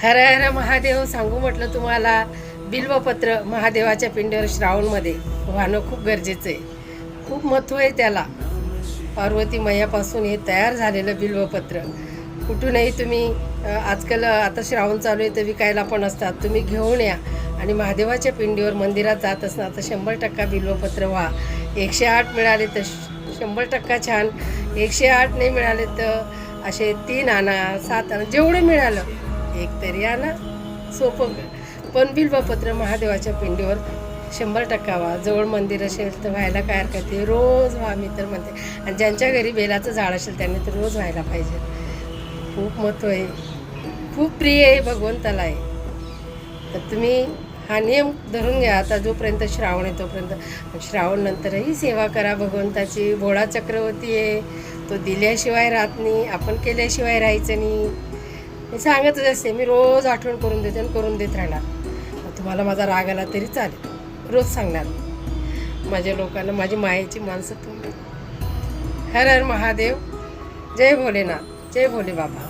हर हर महादेव सांगू म्हटलं तुम्हाला. बिल्वपत्र महादेवाच्या पिंडीवर श्रावणमध्ये वाहणं खूप गरजेचं आहे. खूप महत्त्व आहे त्याला. पार्वती मैयापासून हे तयार झालेलं बिल्वपत्र कुठूनही तुम्ही आजकाल आता श्रावण चालू आहे तर विकायला पण असतात. तुम्ही घेऊन या आणि महादेवाच्या पिंडीवर मंदिरात जात असणार तर 100% बिल्वपत्र व्हा. 108 मिळाले तर 100% छान. 108 नाही मिळाले तर असे 3 आणा, 7 आणा, जेवढे मिळालं एक तरी आणा. सोपं पण बिल्वपत्र महादेवाच्या पिंडीवर 100% व्हा. जवळ मंदिर असेल तर व्हायला काय हरकत आहे. रोज व्हा मी तर म्हणते. आणि ज्यांच्या घरी बेलाचं झाड असेल त्यांनी तर रोज व्हायला पाहिजे. खूप महत्त्व आहे. खूप प्रिय आहे भगवंताला आहे. तर तुम्ही हा नियम धरून घ्या. आता जोपर्यंत श्रावण आहे तोपर्यंत. श्रावण नंतरही सेवा करा भगवंताची. भोळा चक्रवर्ती आहे. तो दिल्याशिवाय राहत नाही. आपण केल्याशिवाय राहायचं नाही. मी सांगतच असते. मी रोज आठवण करून देते आणि करून देत राहणार. तुम्हाला माझा राग आला तरी चालेल. रोज सांगणार माझ्या लोकांना. माझी मायेची माणसं तुम्ही. हर हर महादेव. जय भोलेनाथ. जय भोले बाबा.